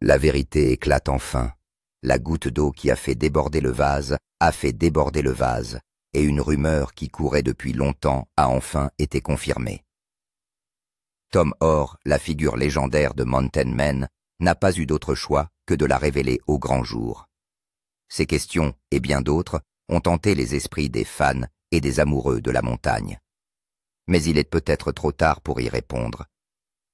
La vérité éclate enfin. La goutte d'eau qui a fait déborder le vase a fait déborder le vase, et une rumeur qui courait depuis longtemps a enfin été confirmée. Tom Orr, la figure légendaire de Mountain Men, n'a pas eu d'autre choix que de la révéler au grand jour. Ces questions, et bien d'autres, ont tenté les esprits des fans et des amoureux de la montagne. Mais il est peut-être trop tard pour y répondre.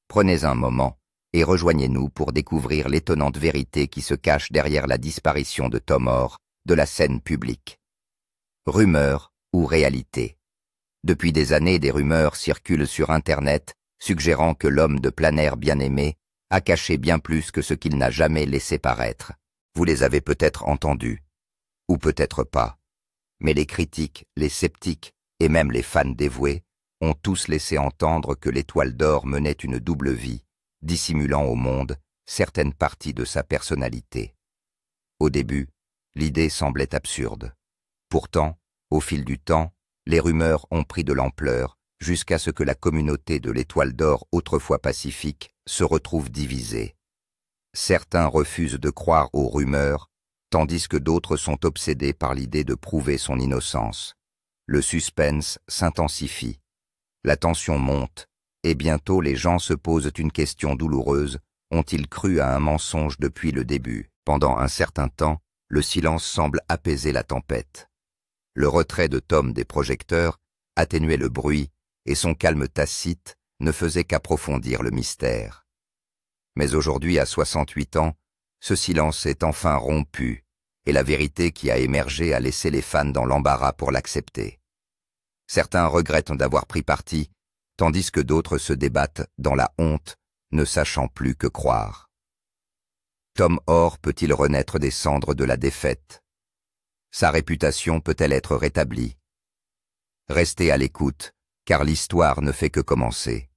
Prenez un moment et rejoignez-nous pour découvrir l'étonnante vérité qui se cache derrière la disparition de Tom Orr de la scène publique. Rumeur ou réalité? Depuis des années, des rumeurs circulent sur Internet suggérant que l'homme de plein air bien-aimé a caché bien plus que ce qu'il n'a jamais laissé paraître. Vous les avez peut-être entendus, ou peut-être pas, mais les critiques, les sceptiques et même les fans dévoués ont tous laissé entendre que l'Étoile d'Or menait une double vie, dissimulant au monde certaines parties de sa personnalité. Au début, l'idée semblait absurde. Pourtant, au fil du temps, les rumeurs ont pris de l'ampleur jusqu'à ce que la communauté de l'Étoile d'Or autrefois pacifique se retrouve divisée. Certains refusent de croire aux rumeurs, tandis que d'autres sont obsédés par l'idée de prouver son innocence. Le suspense s'intensifie. La tension monte, et bientôt les gens se posent une question douloureuse. Ont-ils cru à un mensonge depuis le début? Pendant un certain temps, le silence semble apaiser la tempête. Le retrait de Tom des projecteurs atténuait le bruit, et son calme tacite ne faisait qu'approfondir le mystère. Mais aujourd'hui, à 68 ans, ce silence est enfin rompu, et la vérité qui a émergé a laissé les fans dans l'embarras pour l'accepter. Certains regrettent d'avoir pris parti, tandis que d'autres se débattent dans la honte, ne sachant plus que croire. Tom Orr peut-il renaître des cendres de la défaite? Sa réputation peut-elle être rétablie? Restez à l'écoute, car l'histoire ne fait que commencer.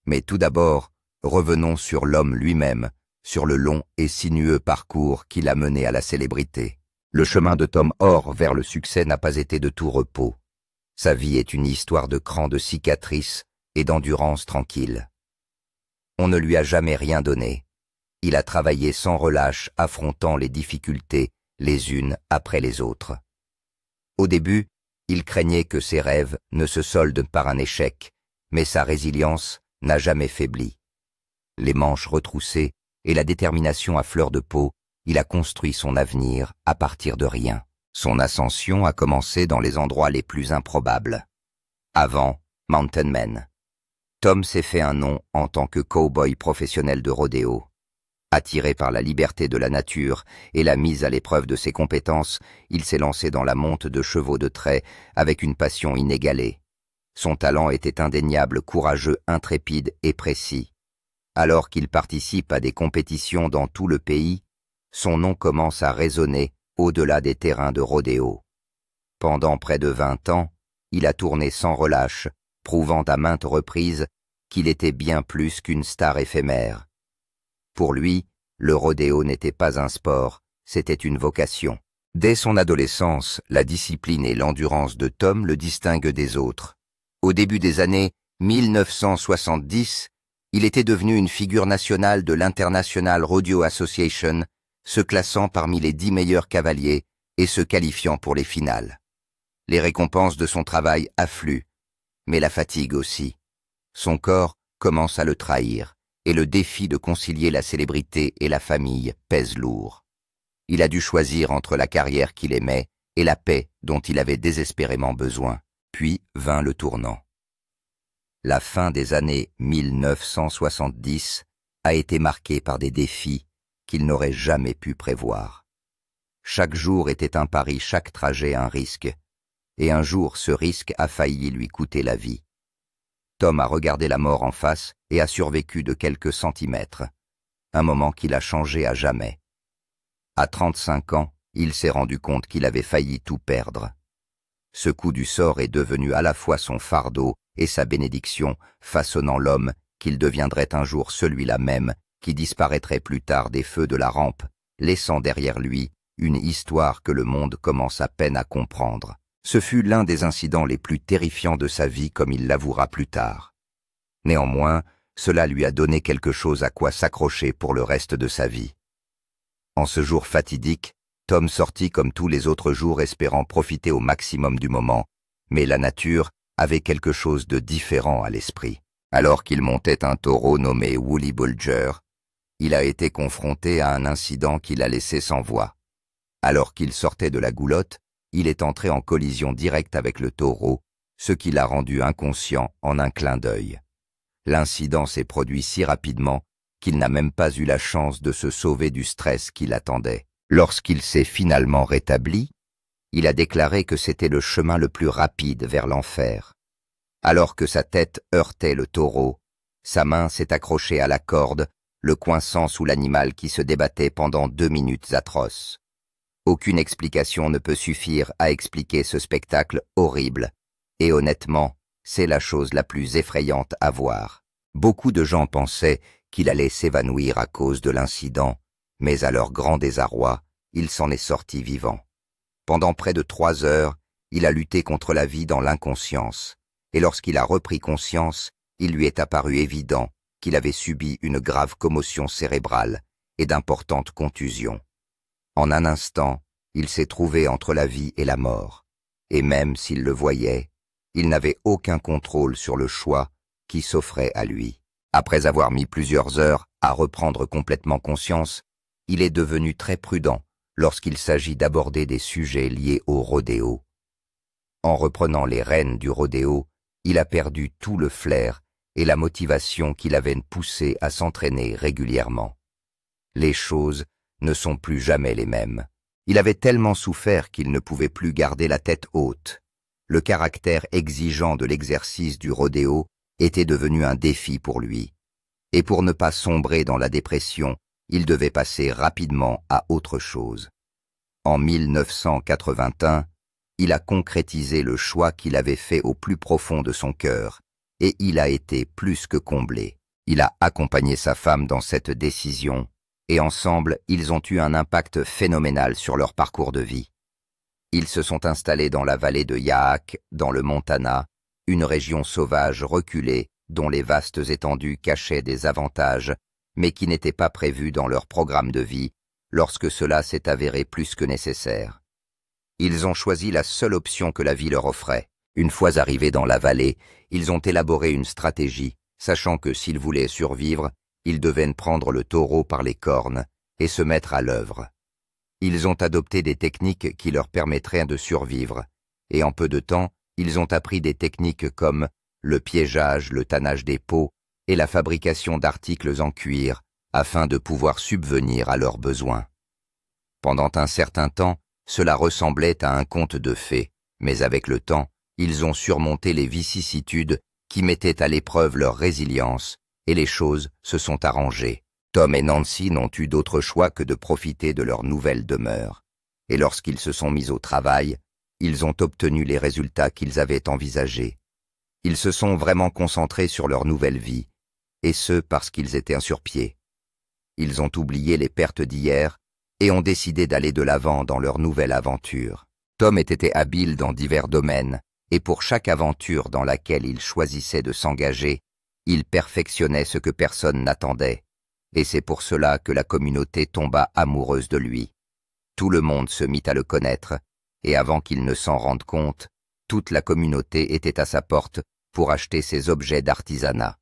Mais tout d'abord, revenons sur l'homme lui-même, sur le long et sinueux parcours qui l'a mené à la célébrité. Le chemin de Tom Orr vers le succès n'a pas été de tout repos. Sa vie est une histoire de crans de cicatrices et d'endurance tranquille. On ne lui a jamais rien donné. Il a travaillé sans relâche, affrontant les difficultés les unes après les autres. Au début, il craignait que ses rêves ne se soldent par un échec, mais sa résilience n'a jamais faibli. Les manches retroussées et la détermination à fleur de peau, il a construit son avenir à partir de rien. Son ascension a commencé dans les endroits les plus improbables. Avant Mountain Men, Tom s'est fait un nom en tant que cow-boy professionnel de rodéo. Attiré par la liberté de la nature et la mise à l'épreuve de ses compétences, il s'est lancé dans la monte de chevaux de trait avec une passion inégalée. Son talent était indéniable, courageux, intrépide et précis. Alors qu'il participe à des compétitions dans tout le pays, son nom commence à résonner au-delà des terrains de rodéo. Pendant près de 20 ans, il a tourné sans relâche, prouvant à maintes reprises qu'il était bien plus qu'une star éphémère. Pour lui, le rodéo n'était pas un sport, c'était une vocation. Dès son adolescence, la discipline et l'endurance de Tom le distinguent des autres. Au début des années 1970, il était devenu une figure nationale de l'International Rodeo Association, se classant parmi les 10 meilleurs cavaliers et se qualifiant pour les finales. Les récompenses de son travail affluent, mais la fatigue aussi. Son corps commence à le trahir, et le défi de concilier la célébrité et la famille pèse lourd. Il a dû choisir entre la carrière qu'il aimait et la paix dont il avait désespérément besoin. Puis vint le tournant. La fin des années 1970 a été marquée par des défis qu'il n'aurait jamais pu prévoir. Chaque jour était un pari, chaque trajet un risque, et un jour ce risque a failli lui coûter la vie. Tom a regardé la mort en face et a survécu de quelques centimètres, un moment qui l'a changé à jamais. À 35 ans, il s'est rendu compte qu'il avait failli tout perdre. Ce coup du sort est devenu à la fois son fardeau et sa bénédiction, façonnant l'homme qu'il deviendrait un jour celui-là même qui disparaîtrait plus tard des feux de la rampe, laissant derrière lui une histoire que le monde commence à peine à comprendre. Ce fut l'un des incidents les plus terrifiants de sa vie, comme il l'avouera plus tard. Néanmoins, Cela lui a donné quelque chose à quoi s'accrocher pour le reste de sa vie. En ce jour fatidique, Tom sortit comme tous les autres jours espérant profiter au maximum du moment, mais la nature avait quelque chose de différent à l'esprit. Alors qu'il montait un taureau nommé Woolly Bulger, il a été confronté à un incident qui l'a laissé sans voix. Alors qu'il sortait de la goulotte, il est entré en collision directe avec le taureau, ce qui l'a rendu inconscient en un clin d'œil. L'incident s'est produit si rapidement qu'il n'a même pas eu la chance de se sauver du stress qui l'attendait. Lorsqu'il s'est finalement rétabli, il a déclaré que c'était le chemin le plus rapide vers l'enfer. Alors que sa tête heurtait le taureau, sa main s'est accrochée à la corde, le coinçant sous l'animal qui se débattait pendant 2 minutes atroces. Aucune explication ne peut suffire à expliquer ce spectacle horrible, et honnêtement, c'est la chose la plus effrayante à voir. Beaucoup de gens pensaient qu'il allait s'évanouir à cause de l'incident, mais à leur grand désarroi, il s'en est sorti vivant. Pendant près de 3 heures, il a lutté contre la vie dans l'inconscience, et lorsqu'il a repris conscience, il lui est apparu évident qu'il avait subi une grave commotion cérébrale et d'importantes contusions. En un instant, il s'est trouvé entre la vie et la mort, et même s'il le voyait, il n'avait aucun contrôle sur le choix qui s'offrait à lui. Après avoir mis plusieurs heures à reprendre complètement conscience, il est devenu très prudent lorsqu'il s'agit d'aborder des sujets liés au rodéo. En reprenant les rênes du rodéo, il a perdu tout le flair et la motivation qui l'avaient poussé à s'entraîner régulièrement. Les choses ne sont plus jamais les mêmes. Il avait tellement souffert qu'il ne pouvait plus garder la tête haute. Le caractère exigeant de l'exercice du rodéo était devenu un défi pour lui. Et pour ne pas sombrer dans la dépression, il devait passer rapidement à autre chose. En 1981, il a concrétisé le choix qu'il avait fait au plus profond de son cœur, et il a été plus que comblé. Il a accompagné sa femme dans cette décision, et ensemble, ils ont eu un impact phénoménal sur leur parcours de vie. Ils se sont installés dans la vallée de Yaak, dans le Montana, une région sauvage reculée dont les vastes étendues cachaient des avantages, mais qui n'étaient pas prévus dans leur programme de vie lorsque cela s'est avéré plus que nécessaire. Ils ont choisi la seule option que la vie leur offrait. Une fois arrivés dans la vallée, ils ont élaboré une stratégie, sachant que s'ils voulaient survivre, ils devaient prendre le taureau par les cornes et se mettre à l'œuvre. Ils ont adopté des techniques qui leur permettraient de survivre, et en peu de temps, ils ont appris des techniques comme le piégeage, le tannage des peaux et la fabrication d'articles en cuir, afin de pouvoir subvenir à leurs besoins. Pendant un certain temps, cela ressemblait à un conte de fées, mais avec le temps, ils ont surmonté les vicissitudes qui mettaient à l'épreuve leur résilience, et les choses se sont arrangées. Tom et Nancy n'ont eu d'autre choix que de profiter de leur nouvelle demeure. Et lorsqu'ils se sont mis au travail, ils ont obtenu les résultats qu'ils avaient envisagés. Ils se sont vraiment concentrés sur leur nouvelle vie, et ce parce qu'ils étaient sur pied. Ils ont oublié les pertes d'hier et ont décidé d'aller de l'avant dans leur nouvelle aventure. Tom était habile dans divers domaines, et pour chaque aventure dans laquelle il choisissait de s'engager, il perfectionnait ce que personne n'attendait, et c'est pour cela que la communauté tomba amoureuse de lui. Tout le monde se mit à le connaître, et avant qu'il ne s'en rende compte, toute la communauté était à sa porte pour acheter ses objets d'artisanat.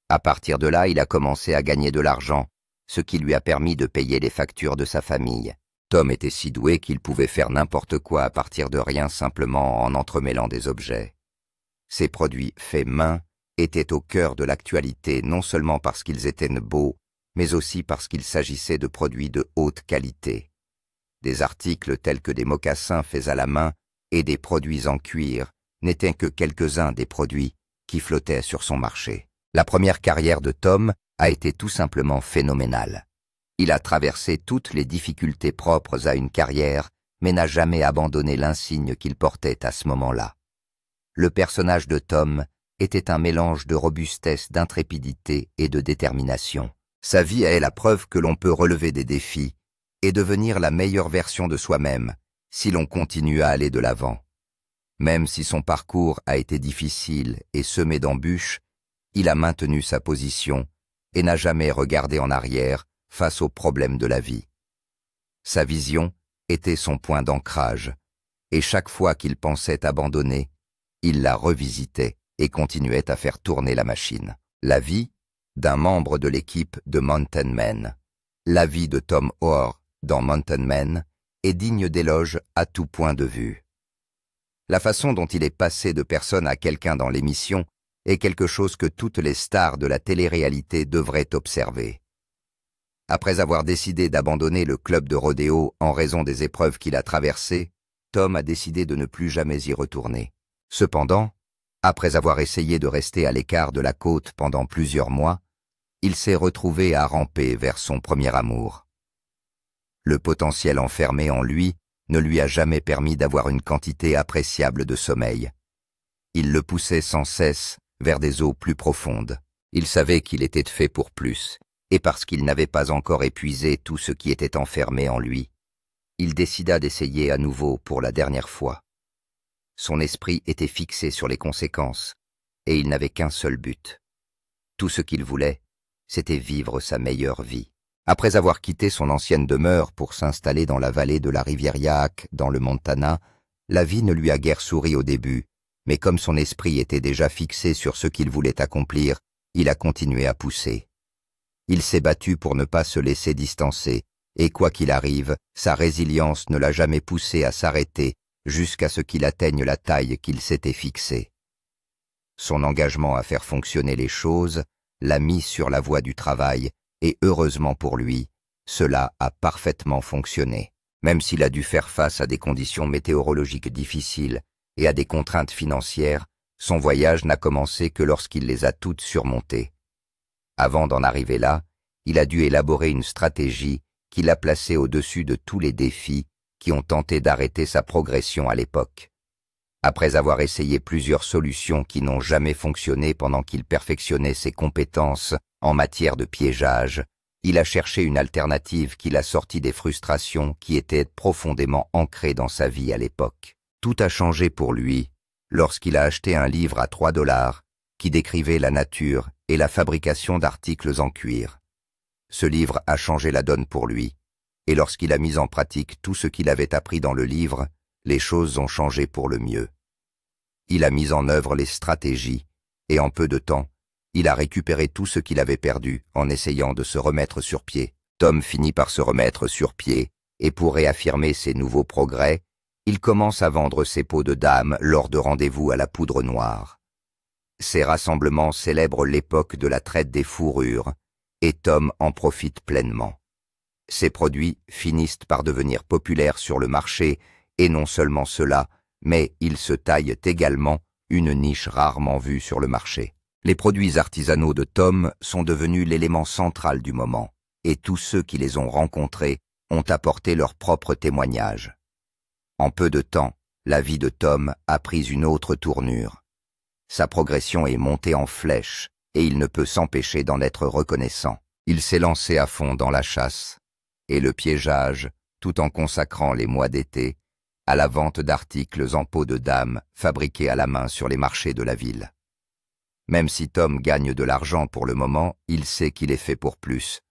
À partir de là, il a commencé à gagner de l'argent, ce qui lui a permis de payer les factures de sa famille. Tom était si doué qu'il pouvait faire n'importe quoi à partir de rien simplement en entremêlant des objets. Ces produits faits main étaient au cœur de l'actualité non seulement parce qu'ils étaient beaux, mais aussi parce qu'il s'agissait de produits de haute qualité. Des articles tels que des mocassins faits à la main et des produits en cuir n'étaient que quelques-uns des produits qui flottaient sur son marché. La première carrière de Tom a été tout simplement phénoménale. Il a traversé toutes les difficultés propres à une carrière, mais n'a jamais abandonné l'insigne qu'il portait à ce moment-là. Le personnage de Tom était un mélange de robustesse, d'intrépidité et de détermination. Sa vie est la preuve que l'on peut relever des défis et devenir la meilleure version de soi-même si l'on continue à aller de l'avant. Même si son parcours a été difficile et semé d'embûches, Il a maintenu sa position et n'a jamais regardé en arrière face aux problèmes de la vie. Sa vision était son point d'ancrage, et chaque fois qu'il pensait abandonner, il la revisitait et continuait à faire tourner la machine. La vie d'un membre de l'équipe de Mountain Men. La vie de Tom Orr dans Mountain Men est digne d'éloge à tout point de vue. La façon dont il est passé de personne à quelqu'un dans l'émission est quelque chose que toutes les stars de la télé-réalité devraient observer. Après avoir décidé d'abandonner le club de rodéo en raison des épreuves qu'il a traversées, Tom a décidé de ne plus jamais y retourner. Cependant, après avoir essayé de rester à l'écart de la côte pendant plusieurs mois, il s'est retrouvé à ramper vers son premier amour. Le potentiel enfermé en lui ne lui a jamais permis d'avoir une quantité appréciable de sommeil. Il le poussait sans cesse vers des eaux plus profondes. Il savait qu'il était fait pour plus, et parce qu'il n'avait pas encore épuisé tout ce qui était enfermé en lui, il décida d'essayer à nouveau pour la dernière fois. Son esprit était fixé sur les conséquences, et il n'avait qu'un seul but. Tout ce qu'il voulait, c'était vivre sa meilleure vie. Après avoir quitté son ancienne demeure pour s'installer dans la vallée de la rivière Yaak, dans le Montana, la vie ne lui a guère souri au début, mais comme son esprit était déjà fixé sur ce qu'il voulait accomplir, il a continué à pousser. Il s'est battu pour ne pas se laisser distancer, et quoi qu'il arrive, sa résilience ne l'a jamais poussé à s'arrêter jusqu'à ce qu'il atteigne la taille qu'il s'était fixée. Son engagement à faire fonctionner les choses l'a mis sur la voie du travail, et heureusement pour lui, cela a parfaitement fonctionné. Même s'il a dû faire face à des conditions météorologiques difficiles et à des contraintes financières, son voyage n'a commencé que lorsqu'il les a toutes surmontées. Avant d'en arriver là, il a dû élaborer une stratégie qui l'a placé au-dessus de tous les défis qui ont tenté d'arrêter sa progression à l'époque. Après avoir essayé plusieurs solutions qui n'ont jamais fonctionné pendant qu'il perfectionnait ses compétences en matière de piégeage, il a cherché une alternative qui l'a sorti des frustrations qui étaient profondément ancrées dans sa vie à l'époque. Tout a changé pour lui lorsqu'il a acheté un livre à $3 qui décrivait la nature et la fabrication d'articles en cuir. Ce livre a changé la donne pour lui, et lorsqu'il a mis en pratique tout ce qu'il avait appris dans le livre, les choses ont changé pour le mieux. Il a mis en œuvre les stratégies, et en peu de temps, il a récupéré tout ce qu'il avait perdu en essayant de se remettre sur pied. Tom finit par se remettre sur pied, et pour réaffirmer ses nouveaux progrès, il commence à vendre ses peaux de dame lors de rendez-vous à la poudre noire. Ces rassemblements célèbrent l'époque de la traite des fourrures, et Tom en profite pleinement. Ces produits finissent par devenir populaires sur le marché, et non seulement cela, mais ils se taillent également une niche rarement vue sur le marché. Les produits artisanaux de Tom sont devenus l'élément central du moment, et tous ceux qui les ont rencontrés ont apporté leur propre témoignage. En peu de temps, la vie de Tom a pris une autre tournure. Sa progression est montée en flèche, et il ne peut s'empêcher d'en être reconnaissant. Il s'est lancé à fond dans la chasse et le piégeage, tout en consacrant les mois d'été à la vente d'articles en peau de dame fabriqués à la main sur les marchés de la ville. Même si Tom gagne de l'argent pour le moment, il sait qu'il est fait pour plus.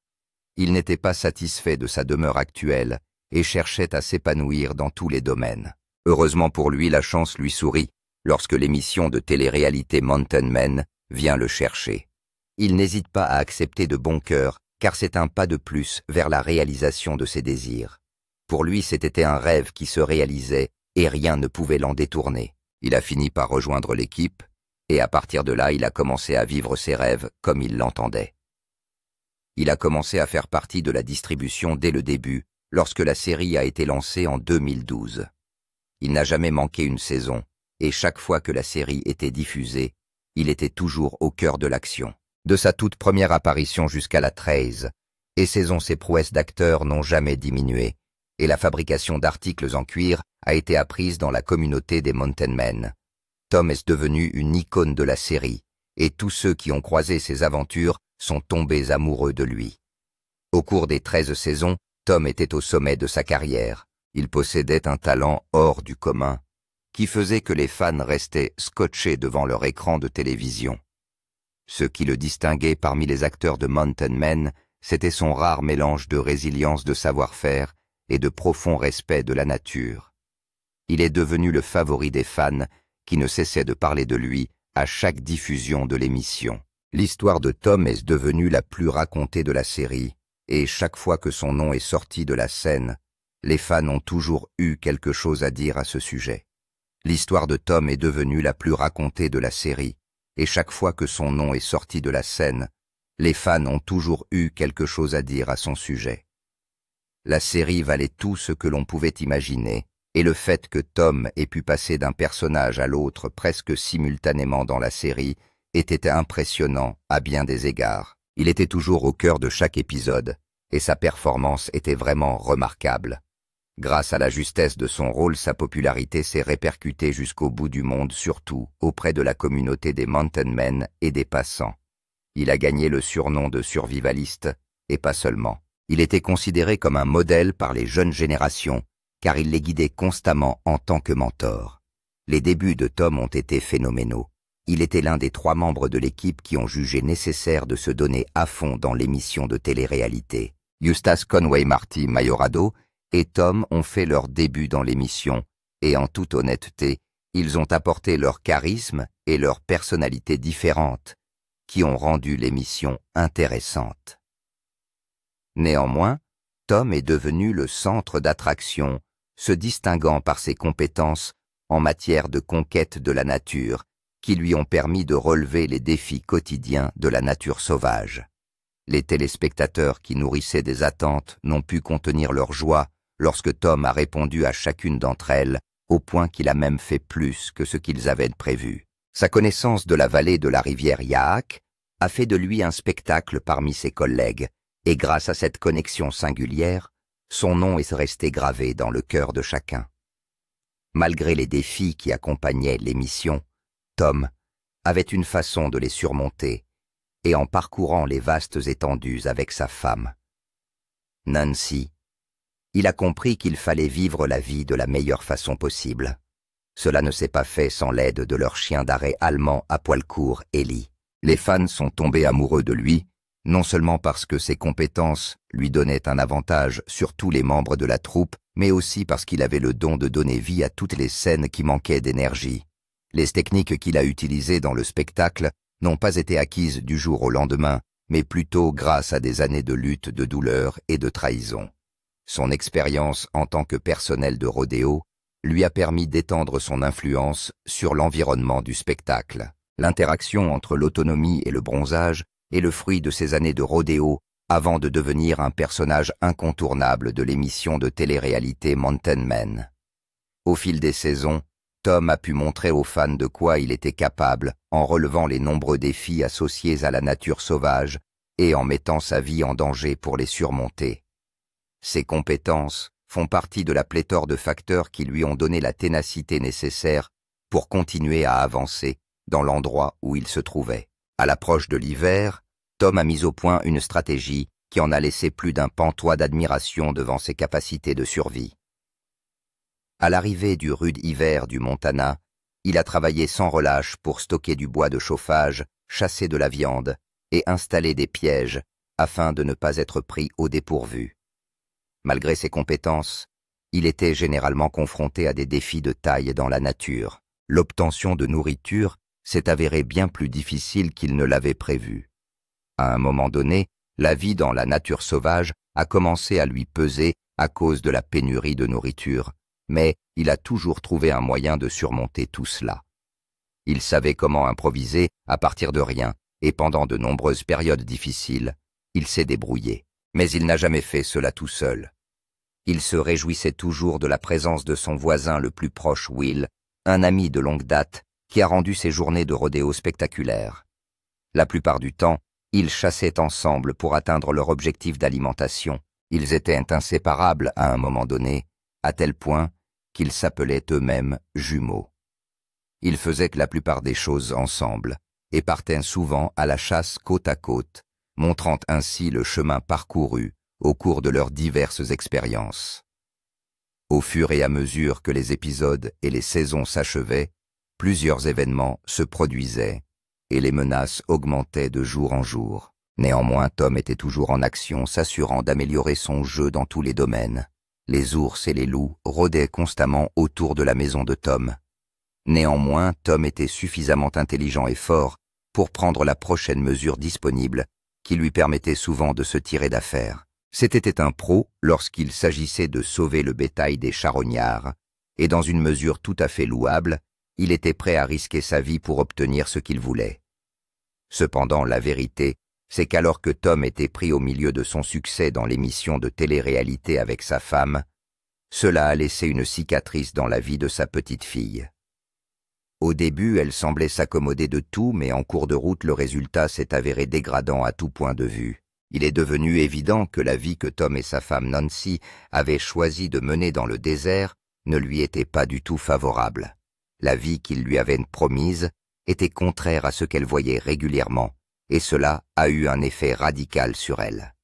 Il n'était pas satisfait de sa demeure actuelle et cherchait à s'épanouir dans tous les domaines. Heureusement pour lui, la chance lui sourit lorsque l'émission de télé-réalité Mountain Men vient le chercher. Il n'hésite pas à accepter de bon cœur, car c'est un pas de plus vers la réalisation de ses désirs. Pour lui, c'était un rêve qui se réalisait et rien ne pouvait l'en détourner. Il a fini par rejoindre l'équipe, et à partir de là, il a commencé à vivre ses rêves comme il l'entendait. Il a commencé à faire partie de la distribution dès le début, lorsque la série a été lancée en 2012. Il n'a jamais manqué une saison, et chaque fois que la série était diffusée, il était toujours au cœur de l'action. De sa toute première apparition jusqu'à la 13, et ses prouesses d'acteur n'ont jamais diminué, et la fabrication d'articles en cuir a été apprise dans la communauté des Mountain Men. Tom est devenu une icône de la série, et tous ceux qui ont croisé ses aventures sont tombés amoureux de lui. Au cours des 13 saisons, Tom était au sommet de sa carrière. Il possédait un talent hors du commun, qui faisait que les fans restaient scotchés devant leur écran de télévision. Ce qui le distinguait parmi les acteurs de Mountain Men, c'était son rare mélange de résilience de savoir-faire et de profond respect de la nature. Il est devenu le favori des fans qui ne cessaient de parler de lui à chaque diffusion de l'émission. L'histoire de Tom est devenue la plus racontée de la série, et chaque fois que son nom est sorti de la scène, les fans ont toujours eu quelque chose à dire à ce sujet. L'histoire de Tom est devenue la plus racontée de la série, et chaque fois que son nom est sorti de la scène, les fans ont toujours eu quelque chose à dire à son sujet. La série valait tout ce que l'on pouvait imaginer, et le fait que Tom ait pu passer d'un personnage à l'autre presque simultanément dans la série était impressionnant à bien des égards. Il était toujours au cœur de chaque épisode, et sa performance était vraiment remarquable. Grâce à la justesse de son rôle, sa popularité s'est répercutée jusqu'au bout du monde, surtout auprès de la communauté des Mountain Men et des passants. Il a gagné le surnom de survivaliste, et pas seulement. Il était considéré comme un modèle par les jeunes générations, car il les guidait constamment en tant que mentor. Les débuts de Tom ont été phénoménaux. Il était l'un des 3 membres de l'équipe qui ont jugé nécessaire de se donner à fond dans l'émission de télé-réalité. Eustace Conway Marty Majorado et Tom ont fait leur début dans l'émission, et en toute honnêteté, ils ont apporté leur charisme et leur personnalité différentes, qui ont rendu l'émission intéressante. Néanmoins, Tom est devenu le centre d'attraction, se distinguant par ses compétences en matière de conquête de la nature, qui lui ont permis de relever les défis quotidiens de la nature sauvage. Les téléspectateurs qui nourrissaient des attentes n'ont pu contenir leur joie lorsque Tom a répondu à chacune d'entre elles, au point qu'il a même fait plus que ce qu'ils avaient prévu. Sa connaissance de la vallée de la rivière Yaak a fait de lui un spectacle parmi ses collègues, et grâce à cette connexion singulière, son nom est resté gravé dans le cœur de chacun. Malgré les défis qui accompagnaient l'émission, Tom avait une façon de les surmonter, et en parcourant les vastes étendues avec sa femme, Nancy, il a compris qu'il fallait vivre la vie de la meilleure façon possible. Cela ne s'est pas fait sans l'aide de leur chien d'arrêt allemand à poil court, Ellie. Les fans sont tombés amoureux de lui, non seulement parce que ses compétences lui donnaient un avantage sur tous les membres de la troupe, mais aussi parce qu'il avait le don de donner vie à toutes les scènes qui manquaient d'énergie. Les techniques qu'il a utilisées dans le spectacle n'ont pas été acquises du jour au lendemain, mais plutôt grâce à des années de lutte, de douleur et de trahison. Son expérience en tant que personnel de rodéo lui a permis d'étendre son influence sur l'environnement du spectacle. L'interaction entre l'autonomie et le bronzage est le fruit de ces années de rodéo avant de devenir un personnage incontournable de l'émission de télé-réalité Mountain Men. Au fil des saisons, Tom a pu montrer aux fans de quoi il était capable en relevant les nombreux défis associés à la nature sauvage et en mettant sa vie en danger pour les surmonter. Ses compétences font partie de la pléthore de facteurs qui lui ont donné la ténacité nécessaire pour continuer à avancer dans l'endroit où il se trouvait. À l'approche de l'hiver, Tom a mis au point une stratégie qui en a laissé plus d'un pantois d'admiration devant ses capacités de survie. À l'arrivée du rude hiver du Montana, il a travaillé sans relâche pour stocker du bois de chauffage, chasser de la viande et installer des pièges afin de ne pas être pris au dépourvu. Malgré ses compétences, il était généralement confronté à des défis de taille dans la nature. L'obtention de nourriture s'est avérée bien plus difficile qu'il ne l'avait prévu. À un moment donné, la vie dans la nature sauvage a commencé à lui peser à cause de la pénurie de nourriture, mais il a toujours trouvé un moyen de surmonter tout cela. Il savait comment improviser à partir de rien, et pendant de nombreuses périodes difficiles, il s'est débrouillé. Mais il n'a jamais fait cela tout seul. Il se réjouissait toujours de la présence de son voisin le plus proche, Will, un ami de longue date qui a rendu ses journées de rodéo spectaculaires. La plupart du temps, ils chassaient ensemble pour atteindre leur objectif d'alimentation. Ils étaient inséparables à un moment donné, à tel point qu'ils s'appelaient eux-mêmes jumeaux. Ils faisaient la plupart des choses ensemble et partaient souvent à la chasse côte à côte, montrant ainsi le chemin parcouru au cours de leurs diverses expériences. Au fur et à mesure que les épisodes et les saisons s'achevaient, plusieurs événements se produisaient, et les menaces augmentaient de jour en jour. Néanmoins, Tom était toujours en action, s'assurant d'améliorer son jeu dans tous les domaines. Les ours et les loups rôdaient constamment autour de la maison de Tom. Néanmoins, Tom était suffisamment intelligent et fort pour prendre la prochaine mesure disponible, qui lui permettait souvent de se tirer d'affaire. C'était un pro lorsqu'il s'agissait de sauver le bétail des charognards, et dans une mesure tout à fait louable, il était prêt à risquer sa vie pour obtenir ce qu'il voulait. Cependant, la vérité, c'est qu'alors que Tom était pris au milieu de son succès dans l'émission de télé-réalité avec sa femme, cela a laissé une cicatrice dans la vie de sa petite fille. Au début, elle semblait s'accommoder de tout, mais en cours de route, le résultat s'est avéré dégradant à tout point de vue. Il est devenu évident que la vie que Tom et sa femme Nancy avaient choisi de mener dans le désert ne lui était pas du tout favorable. La vie qu'ils lui avaient promise était contraire à ce qu'elle voyait régulièrement, et cela a eu un effet radical sur elle.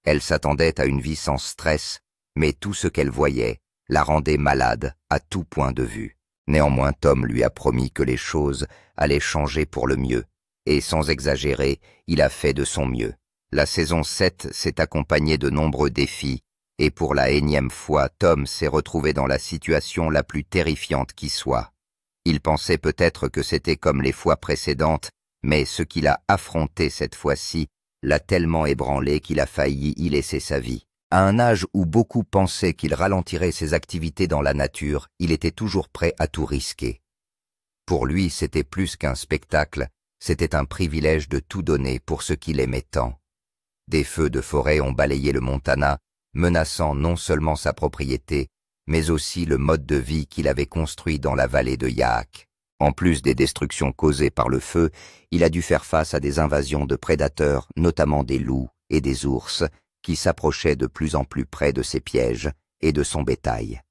Elle s'attendait à une vie sans stress, mais tout ce qu'elle voyait la rendait malade à tout point de vue. Néanmoins, Tom lui a promis que les choses allaient changer pour le mieux, et sans exagérer, il a fait de son mieux. La saison 7 s'est accompagnée de nombreux défis, et pour la énième fois, Tom s'est retrouvé dans la situation la plus terrifiante qui soit. Il pensait peut-être que c'était comme les fois précédentes, mais ce qu'il a affronté cette fois-ci l'a tellement ébranlé qu'il a failli y laisser sa vie. À un âge où beaucoup pensaient qu'il ralentirait ses activités dans la nature, il était toujours prêt à tout risquer. Pour lui, c'était plus qu'un spectacle, c'était un privilège de tout donner pour ce qu'il aimait tant. Des feux de forêt ont balayé le Montana, menaçant non seulement sa propriété, mais aussi le mode de vie qu'il avait construit dans la vallée de Yaak. En plus des destructions causées par le feu, il a dû faire face à des invasions de prédateurs, notamment des loups et des ours, qui s'approchaient de plus en plus près de ses pièges et de son bétail.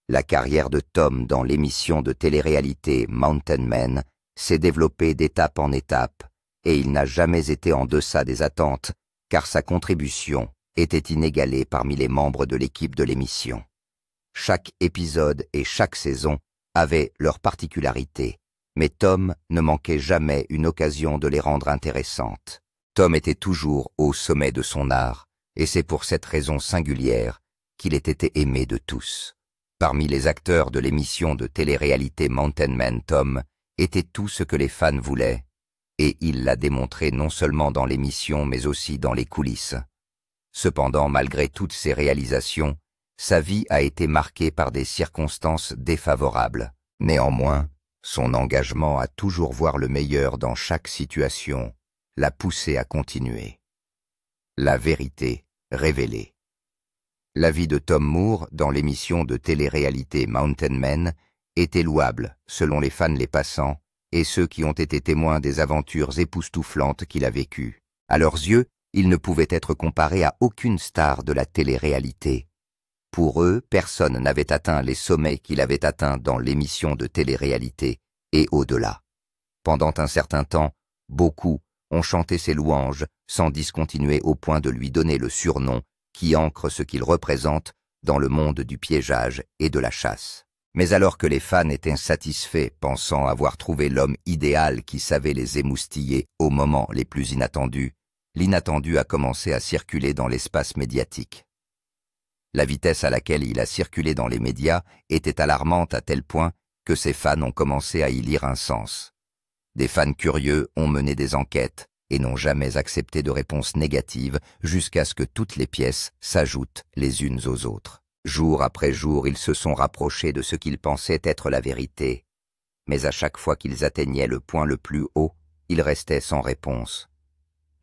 La carrière de Tom dans l'émission de télé-réalité Mountain Men s'est développée d'étape en étape, et il n'a jamais été en deçà des attentes, car sa contribution était inégalée parmi les membres de l'équipe de l'émission. Chaque épisode et chaque saison avaient leurs particularités, mais Tom ne manquait jamais une occasion de les rendre intéressantes. Tom était toujours au sommet de son art, et c'est pour cette raison singulière qu'il était aimé de tous. Parmi les acteurs de l'émission de télé-réalité Mountain Men, Tom était tout ce que les fans voulaient, et il l'a démontré non seulement dans l'émission mais aussi dans les coulisses. Cependant, malgré toutes ses réalisations, sa vie a été marquée par des circonstances défavorables. Néanmoins, son engagement à toujours voir le meilleur dans chaque situation l'a poussé à continuer. La vérité révélée. La vie de Tom Moore dans l'émission de télé-réalité Mountain Men était louable selon les fans les passants et ceux qui ont été témoins des aventures époustouflantes qu'il a vécues. À leurs yeux, il ne pouvait être comparé à aucune star de la télé-réalité. Pour eux, personne n'avait atteint les sommets qu'il avait atteints dans l'émission de télé-réalité et au-delà. Pendant un certain temps, beaucoup ont chanté ses louanges sans discontinuer au point de lui donner le surnom qui ancre ce qu'il représente dans le monde du piégeage et de la chasse. Mais alors que les fans étaient satisfaits, pensant avoir trouvé l'homme idéal qui savait les émoustiller au moment les plus inattendus, l'inattendu a commencé à circuler dans l'espace médiatique. La vitesse à laquelle il a circulé dans les médias était alarmante à tel point que ses fans ont commencé à y lire un sens. Des fans curieux ont mené des enquêtes et n'ont jamais accepté de réponse négative jusqu'à ce que toutes les pièces s'ajoutent les unes aux autres. Jour après jour, ils se sont rapprochés de ce qu'ils pensaient être la vérité, mais à chaque fois qu'ils atteignaient le point le plus haut, ils restaient sans réponse.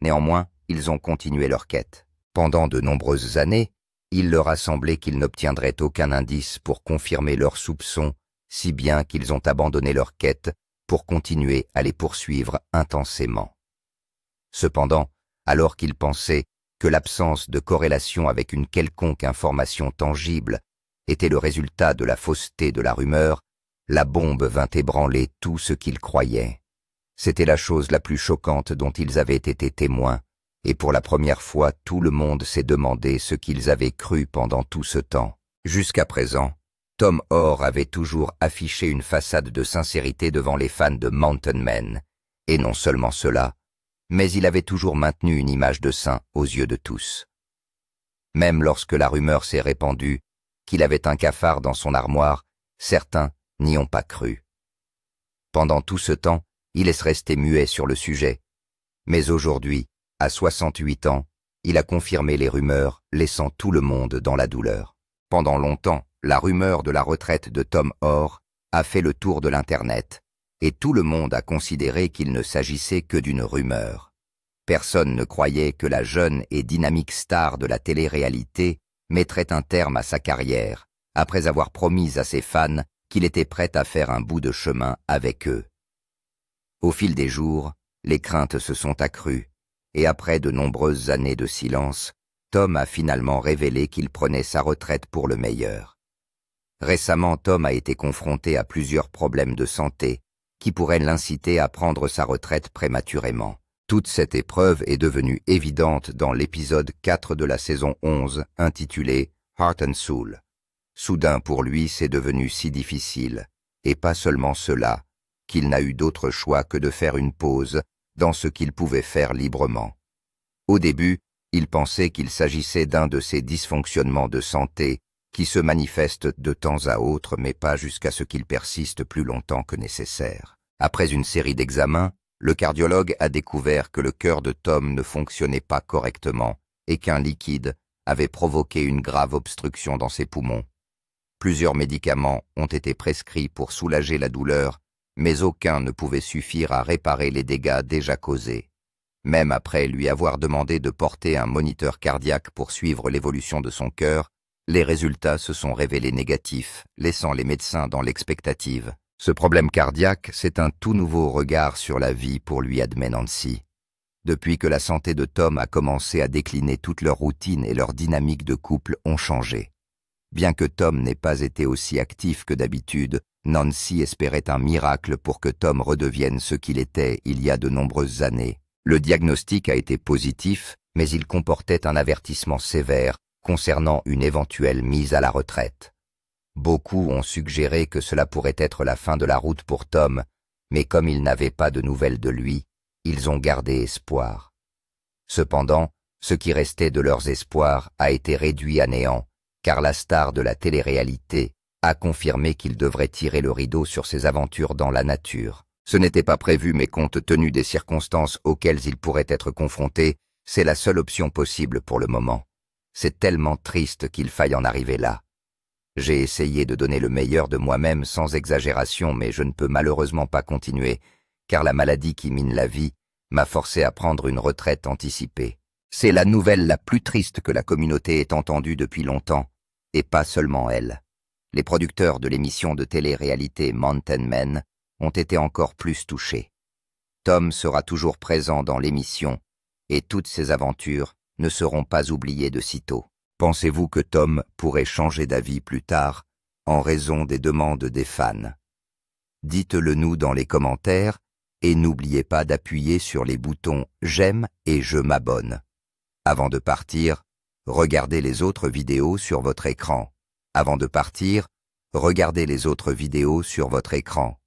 Néanmoins, ils ont continué leur quête. Pendant de nombreuses années, il leur a semblé qu'ils n'obtiendraient aucun indice pour confirmer leurs soupçons, si bien qu'ils ont abandonné leur quête pour continuer à les poursuivre intensément. Cependant, alors qu'ils pensaient que l'absence de corrélation avec une quelconque information tangible était le résultat de la fausseté de la rumeur, la bombe vint ébranler tout ce qu'ils croyaient. C'était la chose la plus choquante dont ils avaient été témoins, et pour la première fois, tout le monde s'est demandé ce qu'ils avaient cru pendant tout ce temps. Jusqu'à présent, Tom Orr avait toujours affiché une façade de sincérité devant les fans de Mountain Men, Et non seulement cela, mais il avait toujours maintenu une image de saint aux yeux de tous. Même lorsque la rumeur s'est répandue qu'il avait un cafard dans son armoire, certains n'y ont pas cru. Pendant tout ce temps, il est resté muet sur le sujet. Mais aujourd'hui, à 68 ans, il a confirmé les rumeurs, laissant tout le monde dans la douleur. Pendant longtemps, la rumeur de la retraite de Tom Orr a fait le tour de l'Internet, et tout le monde a considéré qu'il ne s'agissait que d'une rumeur. Personne ne croyait que la jeune et dynamique star de la télé-réalité mettrait un terme à sa carrière, après avoir promis à ses fans qu'il était prêt à faire un bout de chemin avec eux. Au fil des jours, les craintes se sont accrues, et après de nombreuses années de silence, Tom a finalement révélé qu'il prenait sa retraite pour le meilleur. Récemment, Tom a été confronté à plusieurs problèmes de santé qui pourraient l'inciter à prendre sa retraite prématurément. Toute cette épreuve est devenue évidente dans l'épisode 4 de la saison 11, intitulé « Heart and Soul ». Soudain pour lui, c'est devenu si difficile, et pas seulement cela, qu'il n'a eu d'autre choix que de faire une pause dans ce qu'il pouvait faire librement. Au début, il pensait qu'il s'agissait d'un de ces dysfonctionnements de santé qui se manifestent de temps à autre, mais pas jusqu'à ce qu'ils persistent plus longtemps que nécessaire. Après une série d'examens, le cardiologue a découvert que le cœur de Tom ne fonctionnait pas correctement et qu'un liquide avait provoqué une grave obstruction dans ses poumons. Plusieurs médicaments ont été prescrits pour soulager la douleur, mais aucun ne pouvait suffire à réparer les dégâts déjà causés. Même après lui avoir demandé de porter un moniteur cardiaque pour suivre l'évolution de son cœur, les résultats se sont révélés négatifs, laissant les médecins dans l'expectative. Ce problème cardiaque, c'est un tout nouveau regard sur la vie pour lui, admet Nancy. Depuis que la santé de Tom a commencé à décliner, toute leur routine et leur dynamique de couple ont changé. Bien que Tom n'ait pas été aussi actif que d'habitude, Nancy espérait un miracle pour que Tom redevienne ce qu'il était il y a de nombreuses années. Le diagnostic a été positif, mais il comportait un avertissement sévère concernant une éventuelle mise à la retraite. Beaucoup ont suggéré que cela pourrait être la fin de la route pour Tom, mais comme ils n'avaient pas de nouvelles de lui, ils ont gardé espoir. Cependant, ce qui restait de leurs espoirs a été réduit à néant, car la star de la télé-réalité a confirmé qu'il devrait tirer le rideau sur ses aventures dans la nature. Ce n'était pas prévu, mais compte tenu des circonstances auxquelles il pourrait être confronté, c'est la seule option possible pour le moment. C'est tellement triste qu'il faille en arriver là. J'ai essayé de donner le meilleur de moi-même sans exagération, mais je ne peux malheureusement pas continuer, car la maladie qui mine la vie m'a forcé à prendre une retraite anticipée. C'est la nouvelle la plus triste que la communauté ait entendue depuis longtemps, et pas seulement elle. Les producteurs de l'émission de télé-réalité Mountain Men ont été encore plus touchés. Tom sera toujours présent dans l'émission, et toutes ses aventures ne seront pas oubliées de sitôt. Pensez-vous que Tom pourrait changer d'avis plus tard en raison des demandes des fans? Dites-le nous dans les commentaires et n'oubliez pas d'appuyer sur les boutons « J'aime » et « Je m'abonne ». Avant de partir, regardez les autres vidéos sur votre écran. Avant de partir, regardez les autres vidéos sur votre écran.